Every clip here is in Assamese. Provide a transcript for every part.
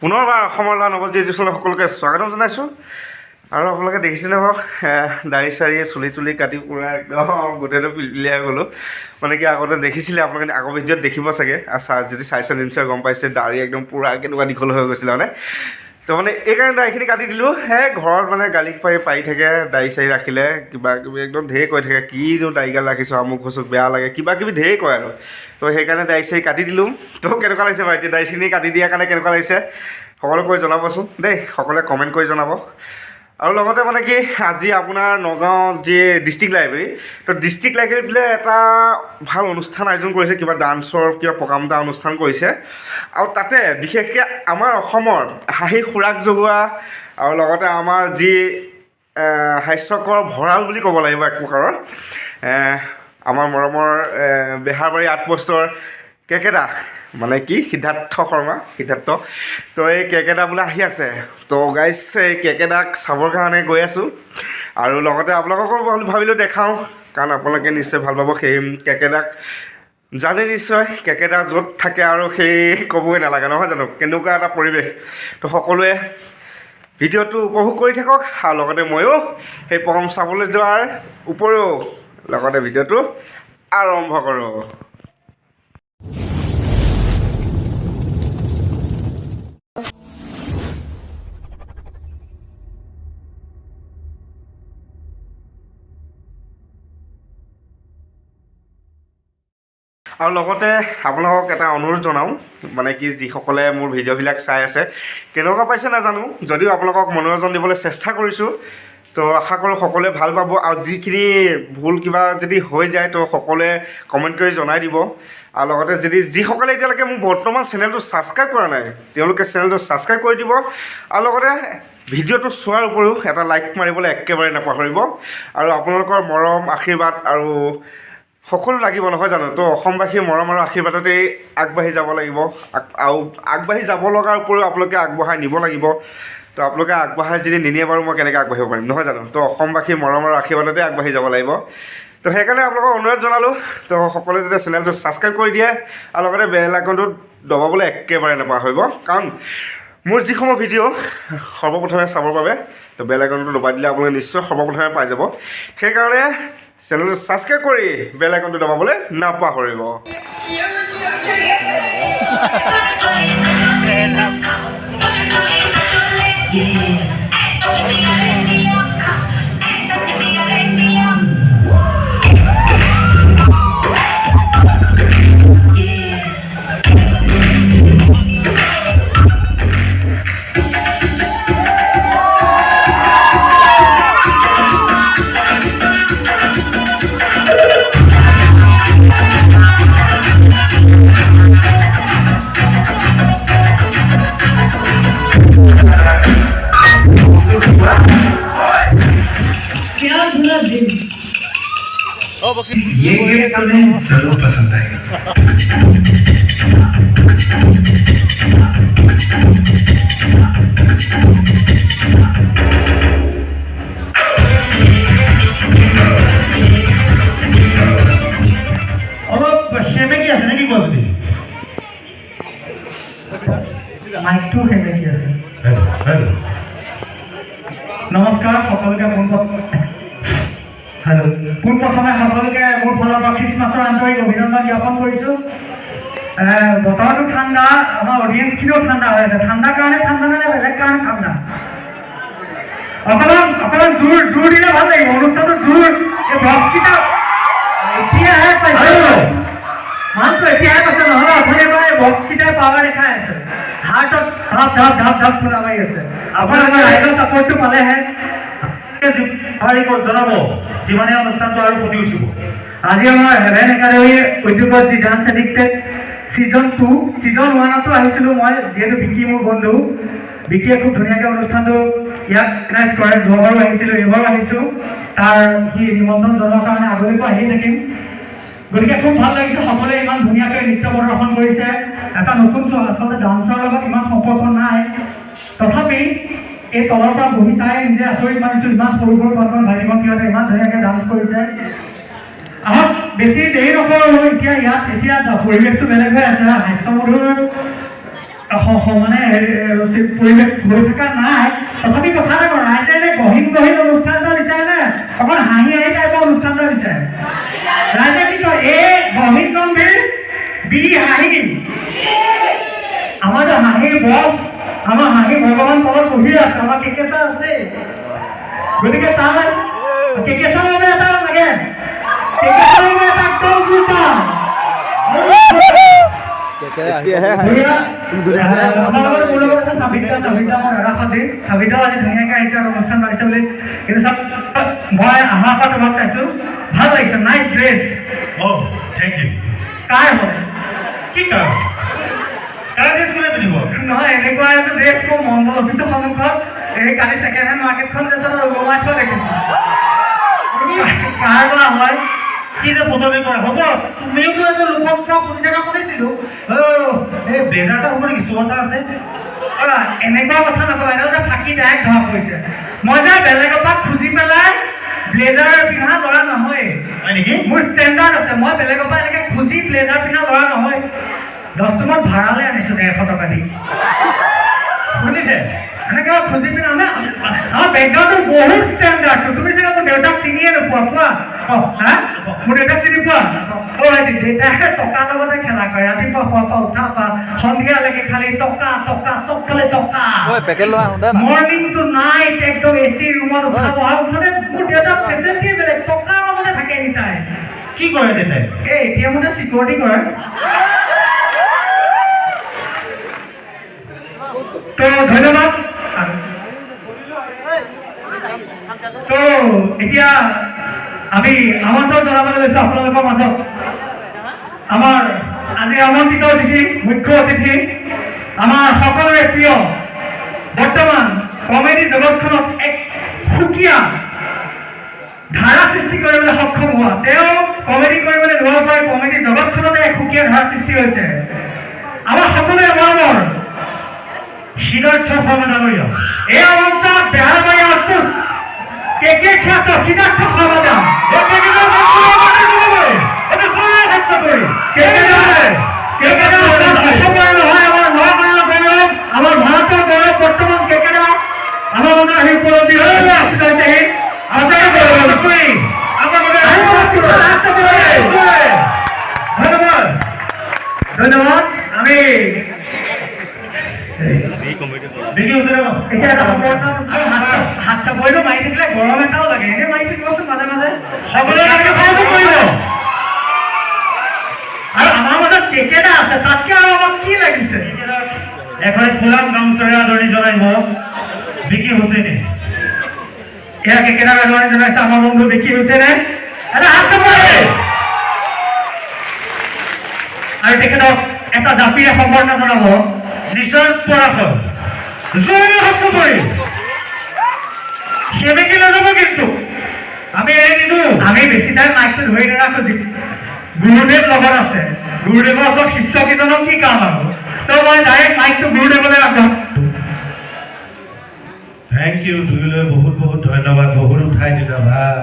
পুনৰবাৰ অসমৰ ল'ৰা নৱজ্যোতি ইউটিউব সকলোকে স্বাগতম জনাইছোঁ। আৰু আপোনালোকে দেখিছেনে বাৰু দাড়ি চাৰি চুলি তুলি কাটি পূৰা একদম গোটেইটো পিলপিলিয়াই গ'লোঁ। মানে কি আগতে দেখিছিলে আপোনালোকে আগৰ ভিডিঅ'ত দেখিব চাগে, আৰু যদি চাইছে নিশ্চয় গম পাইছে দাড়ি একদম পূৰা কেনেকুৱা দীঘল হৈ গৈছিলে মানে। তো মানে এইকাৰণে দাড়িখিনি কাটি দিলোঁ। ঘৰত মানে গালি পাৰি থাকে দাড়ি চাৰি ৰাখিলে, কিবা কিবি একদম ঢেৰ কৈ থাকে, কিনো দাড়িগাল ৰাখিছোঁ আমুক ঘচুক বেয়া লাগে, কিবা কিবি ঢেৰ কয় আৰু। তো সেইকাৰণে দাড়ি চাৰি কাটি দিলোঁ। তো কেনেকুৱা লাগিছে বাৰু এতিয়া দাড়িখিনি কাটি দিয়াৰ কাৰণে কেনেকুৱা লাগিছে সকলোকৈ জনাবচোন দেই, সকলোৱে কমেণ্ট কৰি জনাব। আৰু লগতে মানে কি আজি আপোনাৰ নগাঁও যি ডিষ্ট্ৰিক্ট লাইব্ৰেৰী, তো ডিষ্ট্ৰিক্ট লাইব্ৰেৰীত বোলে এটা ভাল অনুষ্ঠান আয়োজন কৰিছে, কিবা ডান্সৰ কিবা প্ৰগ্ৰাম এটা অনুষ্ঠান কৰিছে। আৰু তাতে বিশেষকৈ আমাৰ অসমৰ হাঁহি খোৰাক জগোৱা আৰু লগতে আমাৰ যি হাস্যকৰ ভঁৰাল বুলি ক'ব লাগিব এক প্ৰকাৰৰ, আমাৰ মৰমৰ বেহাৰবাৰী আউটপোষ্টৰ কেকেদা মানে কি সিদ্ধাৰ্থ শৰ্মা সিদ্ধাৰ্থ, তো এই কেকেদা বোলে আহি আছে। তো গাইজ এই কেকেদাক চাবৰ কাৰণে গৈ আছোঁ। আৰু লগতে আপোনালোককো ভাবিলোঁ দেখাওঁ, কাৰণ আপোনালোকে নিশ্চয় ভাল পাব। সেই কেকেদাক জানে নিশ্চয়, কেকেদা য'ত থাকে আৰু সেই ক'বই নালাগে নহয় জানো, কেনেকুৱা এটা পৰিৱেশ। তো সকলোৱে ভিডিঅ'টো উপভোগ কৰি থাকক, আৰু লগতে ময়ো সেই প্ৰগ্ৰাম চাবলৈ যোৱাৰ উপৰিও লগতে ভিডিঅ'টো আৰম্ভ কৰোঁ। আৰু লগতে আপোনালোকক এটা অনুৰোধ জনাওঁ, মানে কি যিসকলে মোৰ ভিডিঅ'বিলাক চাই আছে কেনেকুৱা পাইছে নাজানো, যদিও আপোনালোকক মনোৰঞ্জন দিবলৈ চেষ্টা কৰিছোঁ। তো আশা কৰোঁ সকলোৱে ভাল পাব। আৰু যিখিনি ভুল কিবা যদি হৈ যায় তো সকলোৱে কমেণ্ট কৰি জনাই দিব। আৰু লগতে যিসকলে এতিয়ালৈকে মোৰ বৰ্তমান চেনেলটো ছাবস্ক্ৰাইব কৰা নাই তেওঁলোকে চেনেলটো ছাবস্ক্ৰাইব কৰি দিব। আৰু লগতে ভিডিঅ'টো চোৱাৰ উপৰিও এটা লাইক মাৰিবলৈ একেবাৰে নাপাহৰিব। আৰু আপোনালোকৰ মৰম আশীৰ্বাদ আৰু সকলো লাগিব নহয় জানো। তো অসমবাসীৰ মৰম আৰু আশীৰ্বাদতেই আগবাঢ়ি যাব লাগিব। আৰু আগবাঢ়ি যাব লগাৰ উপৰিও আপোনালোকে আগবঢ়াই নিব লাগিব। তো আপোনালোকে আগবঢ়াই যদি নিনিয়ে বাৰু মই কেনেকৈ আগবাঢ়িব পাৰিম নহয় জানো। তো অসমবাসীৰ মৰম আৰু আশীৰ্বাদতে আগবাঢ়ি যাব লাগিব। তো সেইকাৰণে আপোনালোকক অনুৰোধ জনালোঁ, তো সকলোৱে যাতে চেনেলটো ছাবস্ক্ৰাইব কৰি দিয়ে আৰু লগতে বেল আইকনটো দবাবলৈ একেবাৰে নাপাহৰিব। কাৰণ মোৰ যিসমূহ ভিডিঅ' সৰ্বপ্ৰথমে চাবৰ বাবে তো বেল আইকনটো দবাই দিলে আপোনালোকে নিশ্চয় সৰ্বপ্ৰথমে পাই যাব। সেইকাৰণে চেনেলটো ছাবস্ক্ৰাইব কৰি বেল আইকনটো দবাবলৈ নাপাহৰিব। ये तुम्हें जरूर पसंद आएगा। অলপ সেমেকি আছে নেকি কোৱা যদি মাইকটো সেমেকি আছে। নমস্কাৰ সকলোকে পোনপ্ৰথমে সকলোকে মোৰ ফালৰ পৰা খ্ৰীষ্টমাছৰ আন্তৰিক অভিনন্দন জ্ঞাপন কৰিছোঁ। বতৰটো ঠাণ্ডা, আমাৰ অডিয়েঞ্চখিনিও ঠাণ্ডা হৈ আছে। ঠাণ্ডাৰ কাৰণে ঠাণ্ডা নে বেলেগ কাৰণে ঠাণ্ডা? অকণমান জোৰ দিলে ভাল লাগিব অনুষ্ঠানটো। জোৰ এই বক্সকেইটা এতিয়াহে পাইছে, মানটো এতিয়াহে পাইছে, নহ'লে অথনিৰ পৰা এই বক্সকেইটাই পাৱাৰ দেখাই আছে। হাৰ্টত ঢাপ ফুলা মাৰি আছে। আপোনালোকৰ ৰাইজৰ ছাপৰ্টটো পালেহে জনাব যিমানে অনুষ্ঠানটো আৰু ফুটি উঠিব। আজি আমাৰ হেভেন একাডেমীৰ উদ্যোগত যি ডান্স এডিক্টেড ছিজন 2 ছিজন 1তো আহিছিলোঁ মই, যিহেতু বিকি মোৰ বন্ধু। বিকিয়ে খুব ধুনীয়াকৈ অনুষ্ঠানটো ইয়াত অৰ্গেনাইজ কৰে। যোৱাবাৰো আহিছিলোঁ, এইবাৰো আহিছোঁ। তাৰ সি নিমন্ত্ৰণ জনোৱাৰ কাৰণে আগলৈকো আহি থাকিম। গতিকে খুব ভাল লাগিছে, সকলোৱে ইমান ধুনীয়াকৈ নৃত্য প্ৰদৰ্শন কৰিছে। এটা নতুন শ্ব', আচলতে ডান্সৰ লগত ইমান সম্পৰ্ক নাই, তথাপি এই তলৰ পৰা বহি চাই নিজে আচৰিত মানিছোঁ। ইমান সৰু বাটন ভাইটি ভণ্টিহঁতে ইমান ধুনীয়াকৈ ডান্স কৰিছে। আহক বেছি দেৰি নকৰোঁ, এতিয়া পৰিৱেশটো বেলেগ হৈ আছে। হাস্যমধুৰ মানে পৰিৱেশ হৈ থকা নাই তথাপি কথা এটা কওঁ ৰাইজে এনে গহীন অনুষ্ঠান এটা বিচাৰে নে অকণ হাঁহি টাইপৰ অনুষ্ঠান এটা বিচাৰে ৰাইজে কি কয় এই গহীন গম্ভীৰ বি হাঁহি আমাৰতো হাঁহিৰ বছ আমাৰ হাঁহি ভগৱান তলত বহি আছে আমাৰ কেকেচা আছে গতিকে তাৰ কেকেচা বাবে এটা লাগে কেকেচা বাবে এটা একদম জোৰটা চাবিতাও আজি ধুনীয়াকৈ আহিছে আৰু অনুষ্ঠান পাতিছে বুলি কিন্তু চব মই অহাৰ পৰা তোমাক চাইছোঁ ভাল লাগিছে নাইচ ড্ৰেছ থেংক ইউ কাৰ হয় কি কাৰ ড্ৰেছ কোনে পিন্ধিব নহয় এনেকুৱা এযোৰ ড্ৰেছ মোৰ মণ্ডল অফিচৰ সন্মুখত এই কালি ছেকেণ্ড হেণ্ড মাৰ্কেটখন যে আছে ওলমাই থোৱা দেখিছোঁ কাৰ বা হয় কি যে ফটোমি কৰা হ'ব তুমিওতো এজন লোকক মই শুনি থকা শুনিছিলোঁ এই ব্লেজাৰটা হ'ব নেকি চুৱতা আছে এনেকুৱা কথা নকবা এডাল যে ফাঁকি ডাইৰেক্ট ধৰা পৰিছে মই যে বেলেগৰ পৰা খুজি পেলাই ব্লেজাৰ পিন্ধা ল'ৰা নহয় হয় নেকি মোৰ ষ্টেণ্ডাৰ্ড আছে মই বেলেগৰ পৰা এনেকৈ খুজি ব্লেজাৰ পিন্ধা ল'ৰা নহয় 10 টকাত ভাড়ালৈ আনিছোঁ 150 টকা দি শুনিছে এনেকৈ খুজি পিনে আমাৰ বেকগ্ৰাউণ্ডটো বহুত ষ্টেণ্ডাৰ্ডটো তুমি চাগে মোৰ দেউতাক চিনিয়ে নোপোৱা হা মোৰ দেউতাক চিনি পোৱা দেউতাকে টকাৰ লগতে খেলা কৰে ৰাতিপুৱা খোৱাৰ পৰা উঠা পৰা সন্ধিয়ালৈকে খালি টকা চবফালে টকা মৰ্ণিং টু নাইট একদম এচি ৰুমত উঠাব আৰু মুঠতে মোৰ দেউতাক ফেচিলিটি বেলেগ টকাৰ লগতে থাকে এনি টাইম কি কৰে দেউতাই এই এতিয়া মতে চিকিউৰিটি কৰে তো ধন্যবাদ তো এতিয়া আমি আমন্ত্ৰণ জনাবলৈ লৈছোঁ আপোনালোকৰ মাজত আমাৰ আজিৰ আমন্ত্ৰিত অতিথি মুখ্য অতিথি আমাৰ সকলোৰে প্ৰিয় বৰ্তমান কমেডি জগতখনত এক সুকীয়া ধাৰা সৃষ্টি কৰিবলৈ সক্ষম হোৱা তেওঁ কমেডি কৰিবলৈ লোৱাৰ পৰা কমেডি জগতখনতে এক সুকীয়া ধাৰা সৃষ্টি হৈছে আমাৰ সকলোৰে মৰমৰ সিদ্ধাৰ্থ শৰ্মা ডাঙৰীয়া এই মঞ্চত বেহাৰবাৰী আউটপোষ্ট কেকে খ্যাত সিদ্ধাৰ্থ শৰ্মা দা আমাৰ ভাৰতৰ গৌৰৱ বৰ্তমান কেকেদা আমাৰ মাজত আহি উপলব্ধি হৈছে ধন্যবাদ আমি হাত চাপৰিটো মাৰি থাকিলে গৰম এটাও লাগে এনে মাৰি থাকিবচোন মাজে মাজে সকলোৱে কৰিব আৰু আমাৰ মাজত কেকেটা আছে তাতকৈ আৰু আমাক কি লাগিছে এখন ফুলাম গামোচাৰে আদৰণি জনাইব বিকি হুছেইনে এয়া কেকেটাৰ আদৰণি জনাইছে আমাৰ বন্ধু বিকি হুছেইনে এটা হাত চাপৰি আৰু তেখেতক এটা জাপিৰে সম্বৰ্ধনা জনাব নিশান্ত পৰাশৰ জোৰে হাত চাপৰি সেনেকে নাযাব কিন্তু আমি এৰি নিদিওঁ আমি বেছি টাইম মাইকটো ধৰি নাৰাখোঁ গুৰুদেৱ লগত আছে গুৰুদেৱৰ ওচৰত শিষ্যকেইজনক কি কাম আৰু তো মই ডাইৰেক্ট মাইকটো গুৰুদেৱলৈ ৰাখোঁ থেংক ইউ দুয়োলৈ বহুত বহুত ধন্যবাদ বহুত উঠাই দিলা ভাই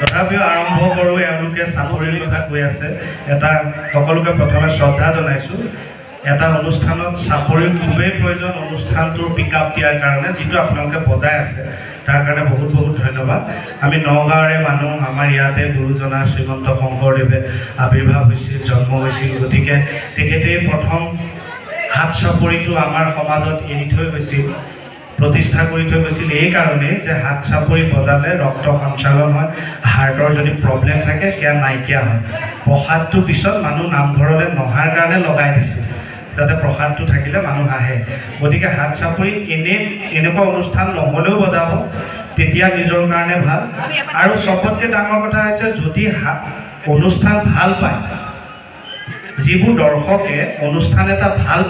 তথাপিও আৰম্ভ কৰোঁ এওঁলোকে চাকৰিৰ কথা কৈ আছে এটা সকলোকে প্ৰথমে শ্ৰদ্ধা জনাইছোঁ এটা অনুষ্ঠানত চাকৰিৰ খুবেই প্ৰয়োজন অনুষ্ঠানটোৰ পিক আপ দিয়াৰ কাৰণে যিটো আপোনালোকে বজাই আছে তাৰ কাৰণে বহুত বহুত ধন্যবাদ আমি নগাঁৱৰে মানুহ আমাৰ ইয়াতে গুৰুজনা শ্ৰীমন্ত শংকৰদেৱে আৱিৰ্ভাৱ হৈছিল জন্ম হৈছিল গতিকে তেখেতেই প্ৰথম হাত চাপৰিটো আমাৰ সমাজত এৰি থৈ গৈছিল প্ৰতিষ্ঠা কৰি থৈ গৈছিল এই কাৰণেই যে হাত চাপৰি বজালে ৰক্ত সঞ্চালন হয় হাৰ্টৰ যদি প্ৰব্লেম থাকে সেয়া নাইকিয়া হয় প্ৰসাদটোৰ পিছত মানুহ নামঘৰলৈ নহাৰ কাৰণে লগাই দিছিল যাতে প্ৰসাদটো থাকিলে মানুহ আহে গতিকে হাত চাপৰি এনেকুৱা অনুষ্ঠান নহ'লেও বজাব তেতিয়া নিজৰ কাৰণে ভাল আৰু চবতকৈ ডাঙৰ কথা হৈছে যদি অনুষ্ঠান ভাল পায় যিবোৰ দৰ্শকে অনুষ্ঠান এটা ভাল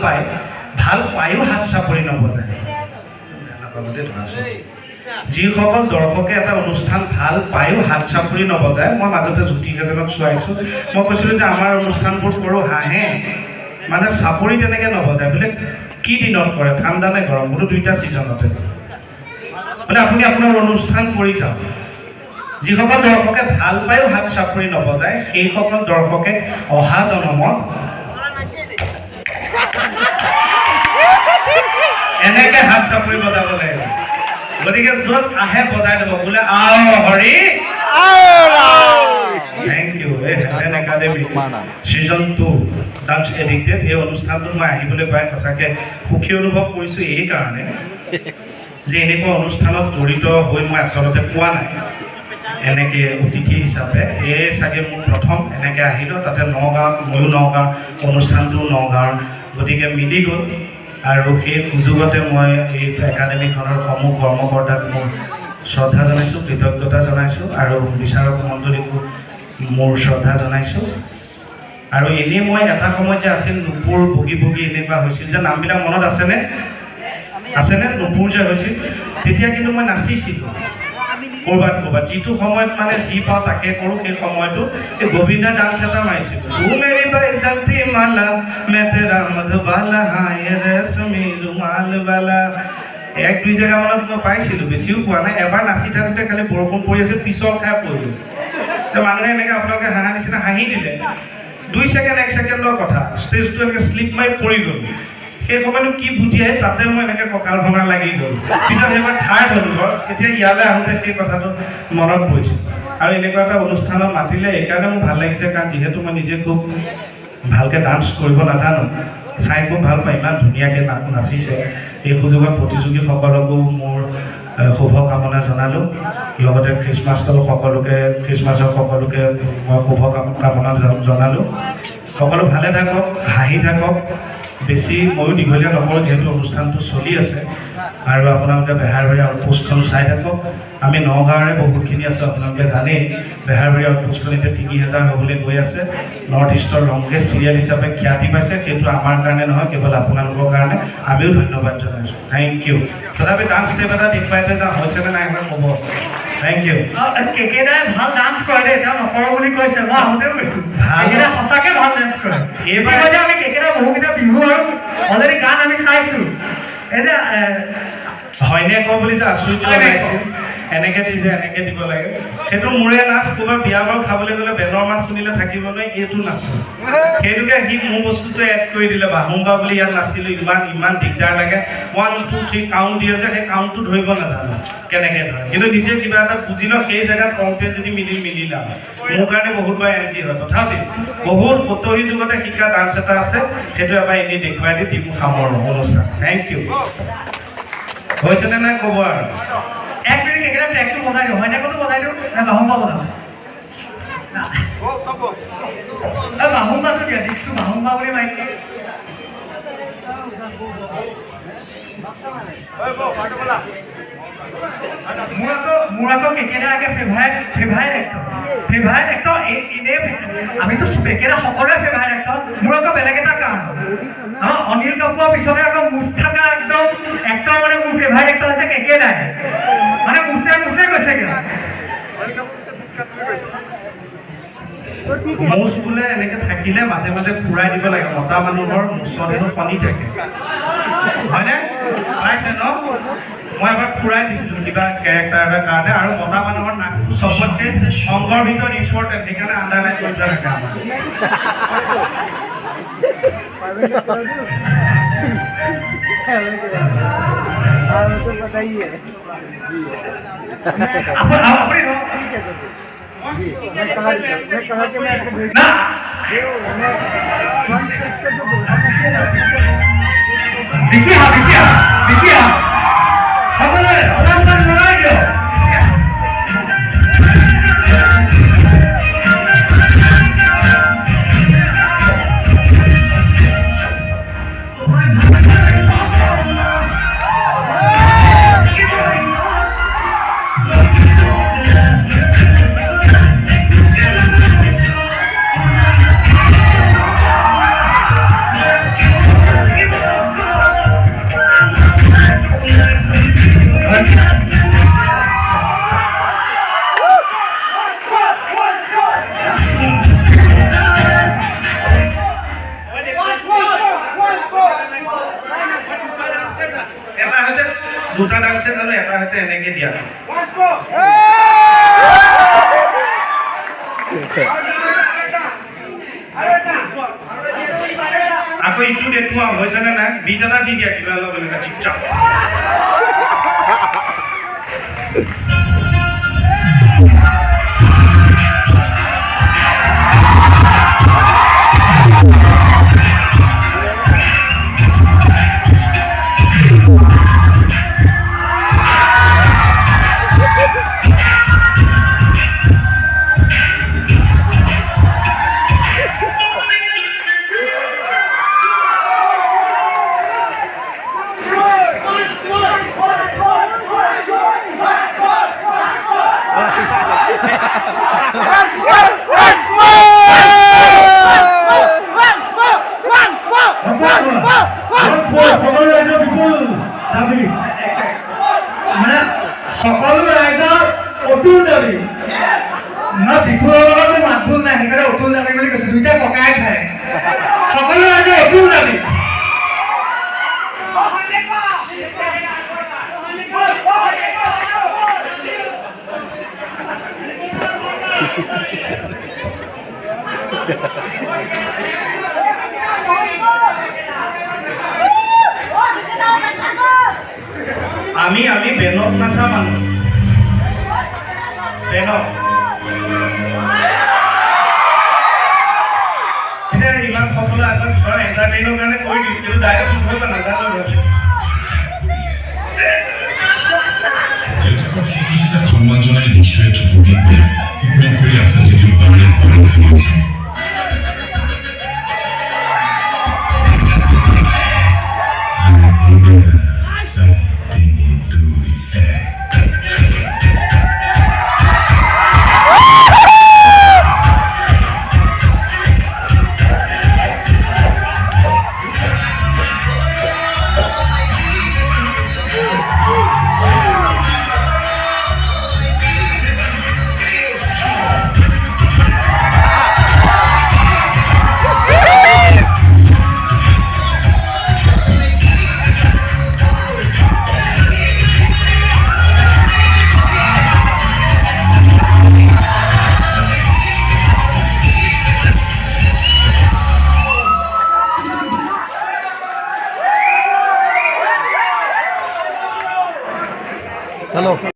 পায়ো হাত চাপৰি নবজায় যিসকল দৰ্শকে এটা অনুষ্ঠান ভাল পায়ো হাত চাপৰি নবজায় মই মাজতে জ্যোতিকেইজনক চোৱাইছোঁ মই কৈছিলোঁ যে আমাৰ অনুষ্ঠানবোৰ কৰোঁ হাঁহে মানে চাপৰি তেনেকৈ নবজায় বোলে কি দিনত কৰে ঠাণ্ডা নে গৰম বোলো দুইটা ছিজনতে বোলে আপুনি আপোনাৰ অনুষ্ঠান কৰি যাওক যিসকল দৰ্শকে ভাল পায়ো হাত চাপৰি নবজায় সেইসকল দৰ্শকে অহা জনমত এনেকৈ হাত চাপৰি বজাব লাগিব গতিকে য'ত আহে বজাই দিব বোলে আও হৰি থেংক ইউ এই heaven academy season 2 dance addicted এই অনুষ্ঠানটোত মই আহিবলৈ পাই সঁচাকৈ সুখী অনুভৱ কৰিছোঁ এই কাৰণে যে এনেকুৱা অনুষ্ঠানত জড়িত হৈ মই আচলতে পোৱা নাই এনেকৈ অতিথি হিচাপে এই চাগে মোৰ প্ৰথম এনেকৈ আহিলোঁ তাতে নগাঁৱত ময়ো নগাঁৱৰ অনুষ্ঠানটো নগাঁৱৰ গতিকে মিলি গ'ল আৰু সেই সুযোগতে মই এই একাডেমীখনৰ সমূহ কৰ্মকৰ্তাক মোৰ শ্ৰদ্ধা জনাইছোঁ কৃতজ্ঞতা জনাইছোঁ আৰু বিচাৰক মণ্ডলীকো মোৰ শ্ৰদ্ধা জনাইছোঁ আৰু এনেই মই এটা সময়ত যে আছিল নুপুৰ বগী বগী এনেকুৱা হৈছিল যে নামবিলাক মনত আছেনে নুপুৰ যে হৈছিল তেতিয়া কিন্তু মই নাচিছিলোঁ ক'ৰবাত যিটো সময়ত মানে যি পাওঁ তাকে কৰোঁ সেই সময়টো এই গোবিন্দা ডান্স এটা মাৰিছিলোঁ তু মেৰি বাইজন্তি মালা মে তেৰা মধুবালা হায় ৰেশমি ৰুমাল বালা এক দুই জেগামানত মই পাইছিলোঁ বেছিও পোৱা নাই এবাৰ নাচি থাকোঁতে খালি বৰষুণ পৰি আছিল পিছল খাই পৰিলোঁ মানুহে এনেকৈ আপোনালোকে হাঁহা নিচিনা হাঁহি দিলে 2 ছেকেণ্ড 1 ছেকেণ্ডৰ কথা ষ্টেজটো এনেকৈ শ্লিপ মাৰি পৰি গ'ল সেই সময়তো কি বুদ্ধি আহে তাতে মই এনেকৈ কঁকাল ভঙা লাগি গ'ল পিছত সেইবাৰ ঠাই হ'লোঁ ঘৰ এতিয়া ইয়ালৈ আহোঁতে সেই কথাটো মনত পৰিছে আৰু এনেকুৱা এটা অনুষ্ঠানত মাতিলে এইকাৰণে মোৰ ভাল লাগিছে কাৰণ যিহেতু মই নিজে খুব ভালকৈ ডান্স কৰিব নাজানো চাই খুব ভাল পায় ইমান ধুনীয়াকৈ নাচিছে এই সুযোগত প্ৰতিযোগীসকলকো মোৰ শুভকামনা জনালোঁ লগতে খ্ৰীষ্টমাছৰ সকলোকে মই শুভকামনা জনালোঁ সকলো ভালে থাকক হাঁহি থাকক বেছি ময়ো দীঘলীয়া নকৰোঁ যিহেতু অনুষ্ঠানটো চলি আছে আৰু আপোনালোকে বেহাৰবাৰী আউটপোষ্টখন চাই থাকক আমি নগাঁৱৰে বহুতখিনি আছোঁ আপোনালোকে জানেই বেহাৰবাৰী আউটপোষ্টখন এতিয়া 3000 হ'বলৈ গৈ আছে নৰ্থ ইষ্টৰ লংগেষ্ট চিৰিয়েল হিচাপে খ্যাতি পাইছে সেইটো আমাৰ কাৰণে নহয় কেৱল আপোনালোকৰ কাৰণে আমিও ধন্যবাদ জনাইছোঁ থেংক ইউ তথাপি ডান্স ষ্টেপ এটা দেখুৱাইতে যাওঁ হৈছেনে নাই এবাৰ ক'ব থেংক ইউ কেকেদাই ভাল ডান্স কৰে দেই তেওঁ নকৰোঁ বুলি কৈছে মই আহোঁতেও কৈছোঁ কেকেদাই সঁচাকৈ ভাল ডান্স কৰে এইবাৰ আমি কেকেদাই বহুকেইটা বিহু আৰু অলৰেডি গান আমি চাইছোঁ এই যে হয়নে কওঁ বুলি যে আশ্চৰ্য ওলাইছিল এনেকৈ দিছে এনেকৈ দিব লাগে সেইটো মোৰে নাচ ক'ৰবাত বিয়া বাৰু খাবলৈ গ'লে বেলৰ মাত শুনিলে থাকিবলৈ এইটো নাচোঁ সেইটোকে সি মোৰ বস্তুটো এড কৰি দিলে বাহুংবা বুলি ইয়াত নাচিলোঁ ইমান দিগদাৰ লাগে 1 2 3 কাউণ্ট দিয়ে যে সেই কাউণ্টটো ধৰিব নাজানো কেনেকৈ ধৰে কিন্তু নিজে কিবা এটা বুজিলোঁ সেই জেগাত কওঁতে যদি মিলিলাম মোৰ কাৰণে বহুতবাৰ এনজি হয় তথাপি বহুত সতহী যুগতে শিকা ডান্স এটা আছে সেইটো এবাৰ এনেই দেখুৱাই দি টিমু সামৰোঁ অনুষ্ঠান থেংক ইউ হৈছেনে নাই ক'ব আৰু এক মিনিট কেকেদাই ট্ৰেকটো বজাই দিওঁ হয় নেকটো বজাই দিওঁ নে বাহুংবা বজাওঁ বাহুংবাটো দিয়া দেখিছোঁ বাহুংবা বুলি মাৰি মোৰ আকৌ কেকেদাই আগে ফেভাৰেট এক্টৰ এনেই আমিতো কেকেদা সকলোৱে ফেভাৰেট এক্টৰ মোৰ আকৌ বেলেগ এটা কাৰণ আমাৰ অনিল কাপুৰৰ পিছতে আকৌ মুচ থকা একদম এক্টৰ মানে মোৰ ফেভাৰেট এক্টৰ হৈছে কেকেদাই মানে মুচে গৈছেগৈ মুচ বোলে এনেকৈ থাকিলে মাজে মাজে ফুৰাই দিব লাগে মতা মানুহৰ মুচত হেনো কণী থাকে হয়নে পাইছে ন মই এবাৰ ফুৰাই দিছিলোঁ কিবা কেৰেক্টাৰ এটাৰ কাৰণে আৰু মতা মানুহৰ নাকটো চবতকৈ অংগৰ ভিতৰত ইম্পৰ্টেণ্ট সেইকাৰণে আণ্ডাৰলাইন কৰি থোৱা থাকে देखिए দুটা ডান্সে জানো এটা হৈছে এনেকৈ দিয়া আকৌ ইটো দেখুওৱা হৈছেনে নাই বিট এটা দি দিয়া কিবা অলপ এনেকুৱা চিপচাপ সকলো ৰাইজৰ অতুল দাবী মই বিপুলৰ লগত মাতবোল নাই সেইকাৰণে অতুল দাবী বুলি কৈছোঁ দুইটা ককাই খায় সকলো ৰাইজৰ অতুল দাবী আমি বেনত নাচা মানুহ বেনত এতিয়া ইমান সকলো আগত ঘৰ এণ্টাৰটেইনৰ কাৰণে কৰি দিম কিন্তু ডাইৰেক্ট কৰিব নাজানো চিকিৎসাক সন্মান জনাই দিশুৱে ঠুপুকিত ট্ৰিটমেণ্ট কৰি আছে যদিও পানী থাকি আছে চলো